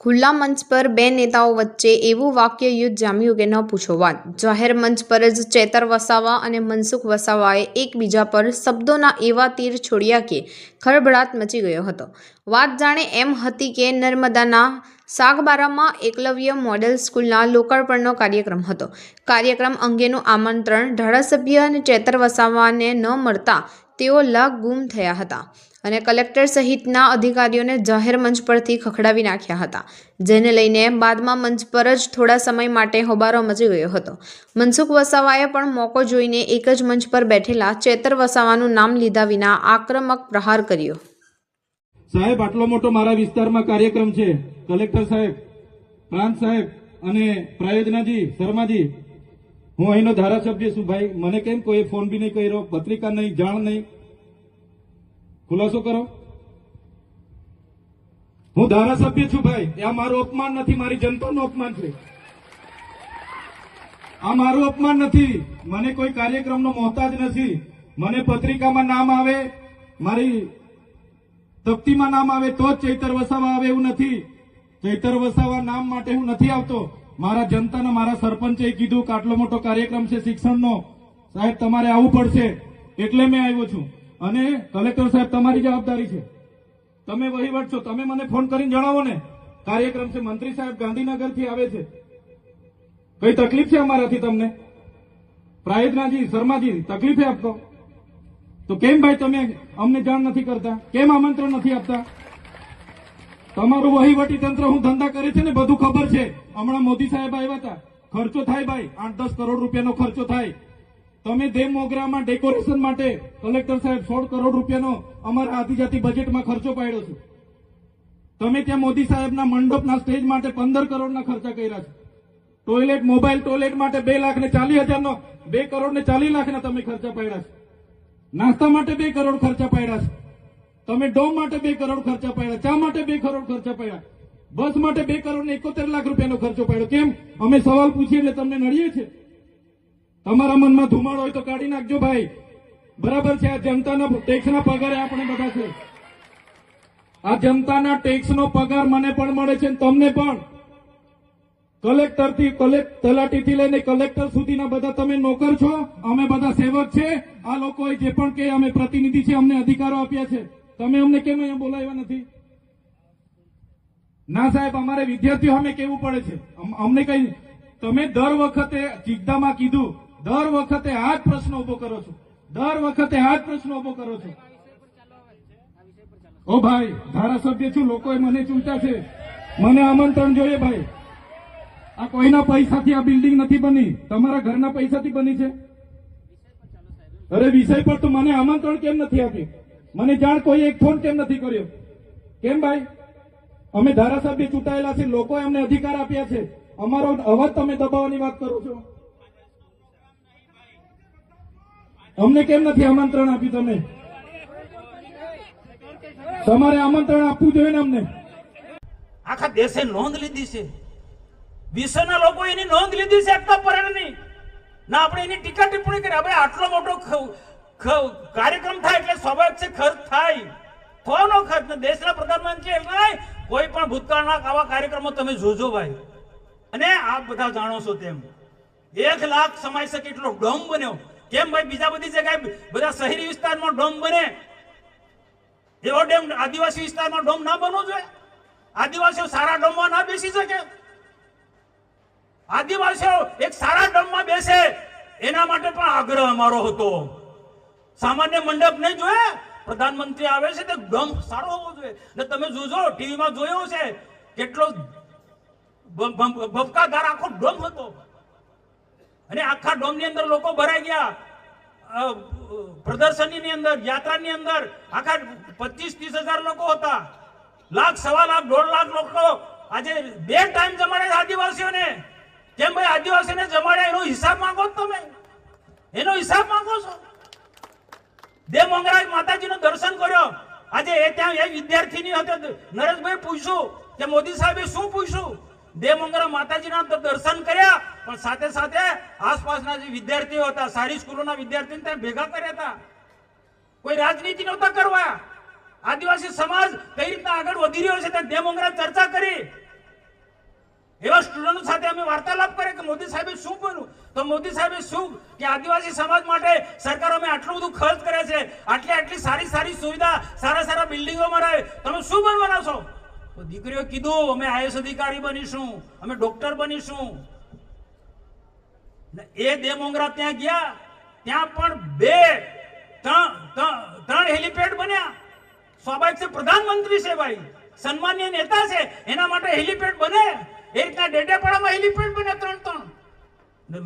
ખુલ્લા મંચ પર બે નેતાઓ વચ્ચે એવું વાક્ય યુદ્ધ જામ્યું કે ન પૂછો વાત। જાહેર મંચ પર જ ચેતર વસાવા અને મનસુખ વસાવાએ એકબીજા પર શબ્દોના એવા તીર છોડ્યા કે ખળભળાટ મચી ગયો હતો। વાત જાણે એમ હતી કે નર્મદાના સાગબારામાં એકલવ્ય મોડેલ સ્કૂલના લોકાર્પણનો કાર્યક્રમ હતો। કાર્યક્રમ અંગેનું આમંત્રણ ધારાસભ્ય અને ચેતર વસાવાને ન મળતા તેઓ લાગગુમ થયા હતા અને કલેક્ટર સહિતના અધિકારીઓને જાહેર મંચ પરથી ખખડાવી નાખ્યા હતા, જેને લઈને બાદમાં મંચ પર જ થોડા સમય માટે હોબાળો મચી ગયો હતો। મનસુખ વસાવાએ પણ મોકો જોઈને એક જ મંચ પર બેઠેલા ચેતર વસાવાનું નામ લીધા વિના આક્રમક પ્રહાર કર્યો। સાહેબ, આટલો મોટો મારા વિસ્તારમાં કાર્યક્રમ છે, કલેક્ટર સાહેબ, પ્રાંત સાહેબ અને પ્રાયોજનાજી, શર્માજી, હું અહીંનો ધારાસભ્ય છું ભાઈ, મને કેમ કોઈ ફોન બી નહીં કર્યો, પત્રિકા નહીં, જાણ નહીં, ખુલાસો કરો। હું ધારાસભ્ય છું ભાઈ, આ મારું અપમાન નથી, મારી જનતાનું અપમાન છે, આ મારું અપમાન નથી, મને કોઈ કાર્યક્રમનો મોહતાજ નથી, મને પત્રિકામાં નામ આવે, મારી તકતીમાં નામ આવે તો જ ચૈતર વસાવા આવે એવું નથી। ચૈતર વસાવા નામ માટે હું નથી આવતો, મારા જનતાના, મારા સરપંચે કીધું કે આટલો મોટો કાર્યક્રમ છે શિક્ષણનો, સાહેબ તમારે આવવું પડશે એટલે મેં આવ્યો છું। અને કલેક્ટર સાહેબ, તમારી જવાબદારી છે, તમે વહીવટ છો, તમે મને ફોન કરીને જણાવો ને, કાર્યક્રમ છે, મંત્રી સાહેબ ગાંધીનગરથી આવે છે, કઈ તકલીફ છે અમારાથી તમને? પ્રાયોજનાજી, શર્માજી, તકલીફ આપતો તો કેમ ભાઈ તમે અમને જાણ નથી કરતા, કેમ આમંત્રણ નથી આપતા? તમારું વહીવટી તંત્ર હું ધંધા કરે છે ને બધું ખબર છે। હમણાં મોદી સાહેબ આવ્યા હતા, ખર્ચો થાય ભાઈ, 8-10 કરોડ રૂપિયાનો ખર્ચો થાય। તમે દેવ મોગરામાં ડેકોરેશન માટે કલેક્ટર સાહેબ 16 કરોડ રૂપિયાનો અમારા આદિજાતિ બજેટમાં ખર્ચો પાડ્યો છે। તમે ત્યાં મોદી સાહેબના મંડપના સ્ટેજ માટે 15 કરોડના ખર્ચા કર્યા છે। ટોયલેટ, મોબાઈલ ટોયલેટ માટે 2,40,000નો 2 કરોડ ને 40 લાખના તમે ખર્ચા પાડ્યા છે। નાસ્તા માટે 2 કરોડ ખર્ચા પાડ્યા છે। તમે ડોમ માટે 2 કરોડ ખર્ચા પાડ્યા, ચા માટે 2 કરોડ ખર્ચા પાડ્યા, બસ માટે 2 કરોડ ને 71 લાખ રૂપિયાનો ખર્ચો પાડ્યો। કેમ? અમે સવાલ પૂછીએ એટલે તમને નડીએ છે? તમારા મનમાં ધુમાડો હોય તો કાઢી નાખજો ભાઈ, બરાબર છે? આ જનતાના ટેક્સના પગારે આપણે બધા છે, આ જનતાના ટેક્સનો પગાર મને પણ મળે છે, તમને પણ। કલેક્ટરથી તલાટીથી લઈને કલેક્ટર સુધીના બધા તમે નોકર છો, અમે બધા સેવક છે। આ લોકોએ જે પણ કે અમે પ્રતિનિધિ છે, અમને અધિકારો આપ્યા છે, તમે અમને કેમ અહીંયા બોલાવ્યા નથી? ના સાહેબ, અમારે વિદ્યાર્થીઓ અમે કેવું પડે છે, અમને કઈ, તમે દર વખતે ચિકદામાં કીધું, દર વખતે આ જ પ્રશ્ન ઉભો કરો છો, દર વખતે આ જ પ્રશ્ન ઉભો કરો છો। ઓ ભાઈ, ધારાસભ્ય છું, લોકોએ મને ચૂંટ્યા છે, મને આમંત્રણ જોઈએ ભાઈ। આ કોઈના પૈસાથી આ બિલ્ડિંગ નથી બની, તમારા ઘરના પૈસાથી બની છે? અરે વિષય પર તો મને આમંત્રણ કેમ નથી આપ્યું? મને જાણ કોઈ એક ફોન કેમ નથી કર્યો? કેમ ભાઈ? અમે ધારાસભ્ય ચૂંટાયેલા છે, લોકોએ અમને અધિકાર આપ્યા છે, અમારો અવાજ તમે દબાવવાની વાત કરો છો? અમને કેમ નથી આમંત્રણ આપ્યું? તમે તમારે આમંત્રણ આપવું જોઈએ ને અમને। આખા દેશે નોંધ લીધી છે, વિશ્વના લોકો એની નોંધ લીધી છે, એકતા પરેડની ના આપણે એની ટીકા ટિપ્પણી કરી। હવે આટલો મોટો કાર્યક્રમ થાય એટલે સ્વાભાવિક છે ખર્ચ થાય, થોડો ખર્ચ ને દેશના પ્રધાનમંત્રી એટલે કોઈ પણ ભૂતકાળના આવા કાર્યક્રમો તમે જોજો ભાઈ। અને આપ બધા જાણો છો તેમ 1 લાખ સમાઈ શકે એટલો ડોમ બન્યો। કેમ ભાઈ? બીજા બધી જગ્યાએ બધા શહેરી વિસ્તારમાં ડોમ બને, એવો ડેમ આદિવાસી વિસ્તારમાં ડોમ ના બનવો જોઈએ? આદિવાસીઓ સારા ડોમમાં ના બેસી શકે? આદિવાસીઓ એક સારા ડોમમાં બેસે એના માટે પણ આગ્રહ અમારો હતો। સામાન્ય મંડપ નહીં જોઈએ, પ્રધાનમંત્રી આવે છે તે ડોમ સારો હોવો જોઈએ। ને તમે જોજો, ટીવીમાં જોયું છે કેટલો ભપકાદાર આખો ડોમ હતો, અને આખા ડોમની અંદર લોકો ભરાઈ ગયા। પ્રદર્શનની અંદર, યાત્રાની અંદર આખા 25-30 હજાર લોકો હતા, 1 લાખ, 1.25 લાખ, 1.5 લાખ લોકો આજે 2 ટાઈમ જમાડે આદિવાસીઓને। કેમ ભાઈ? આદિવાસીને જમાડ્યા એનો હિસાબ માંગો તમે, એનો હિસાબ માંગો છો? દેવ મંગરા માતાજીનો દર્શન કર્યો, આજે એ ત્યાં એ વિદ્યાર્થીની હતો, નરેશભાઈ પૂછ્યું કે મોદી સાહેબે શું પૂછ્યું? દેવ મંગરા માતાજીના દર્શન કર્યા, પણ સાથે સાથે આસપાસના જે વિદ્યાર્થીઓ હતા, સારી સ્કૂલોના વિદ્યાર્થીઓને ત્યાં ભેગા કર્યા હતા। કોઈ રાજનીતિ નહોતા કરવા। આદિવાસી સમાજ કઈ રીતના આગળ વધી રહ્યો છે તે દેવ મંગરા ચર્ચા કરી। એવા સ્ટુડન્ટો સાથે અમે વાર્તાલાપ કરીએ કે મોદી સાહેબે શું કર્યું, તો મોદી સાહેબે શું કે આદિવાસી સમાજ માટે સરકાર અમે આટલું બધું ખર્ચ કરે છે, આટલી સારી સુવિધા, સારા બિલ્ડિંગોમાં રહે, તમે શું બનવાના છો? તો દીકરીઓ કીધું અમે આઈએસ અધિકારી બનીશું, અમે ડોક્ટર બનીશું. એ દેમોંગરા ત્યાં ગયા, ત્યાં પણ ત્રણ હેલિપેડ બન્યા. સ્વાભાવિક છે, પ્રધાનમંત્રી છે ભાઈ, સન્માનીય નેતા છે, એના માટે હેલિપેડ બને. એ રીતના ડેડિયાપાડામાં હેલિપેડ બને ત્રણ.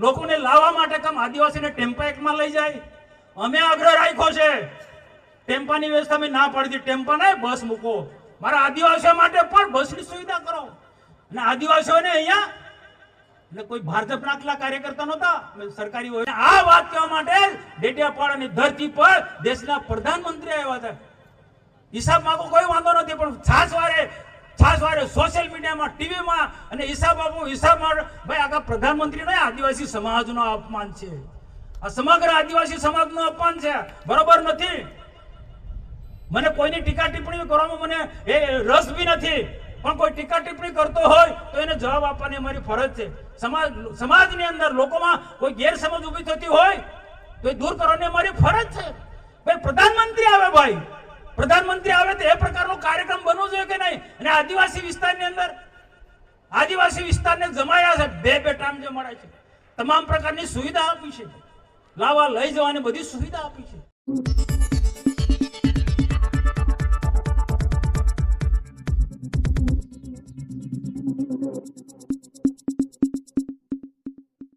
લોકોને લાવવા માટે કામ આદિવાસીને ટેમ્પા એકમાં લઈ જાય. અમે આગ્રહ રાખ્યો છે ટેમ્પાની વ્યવસ્થા અમે ના પાડી દીધી, ટેમ્પા નહીં બસ મૂકો. મારા આદિવાસીઓ માટે પણ બસની સુવિધા કરો. અને આદિવાસીઓને અહીંયા એટલે કોઈ ભાજપના આટલા કાર્યકર્તા નહોતા સરકારી હોય. આ વાત કહેવા માટે ડેડિયાપાડાની ધરતી પર દેશના પ્રધાનમંત્રી આવ્યા હતા. હિસાબ માંગો કોઈ વાંધો નથી, પણ છાસવારે સોશિયલ મીડિયામાં, ટીવીમાં અને હિસાબ ભાઈ આખા પ્રધાનમંત્રી નહીં, આદિવાસી સમાજનો અપમાન છે. આ સમગ્ર આદિવાસી સમાજનું અપમાન છે, બરોબર નથી. મને કોઈની ટીકા ટિપ્પણી કરવામાં મને એ રસ બી નથી, પણ કોઈ ટીકા ટિપ્પણી કરતો હોય તો એને જવાબ આપવાની અમારી ફરજ છે. સમાજની અંદર લોકોમાં કોઈ ગેરસમજ ઊભી થતી હોય તો એ દૂર કરવાની અમારી ફરજ છે. ભાઈ પ્રધાનમંત્રી આવે, ભાઈ પ્રધાનમંત્રી આવે તો એ પ્રકારનો કાર્યક્રમ બનવો જોઈએ કે નહીં? અને આદિવાસી વિસ્તારની અંદર આદિવાસી વિસ્તારને જમાયા છે, બે ટાઈમ જમાડે છે, તમામ પ્રકારની સુવિધા આપી છે, લાવવા લઈ જવાની બધી સુવિધા આપી છે.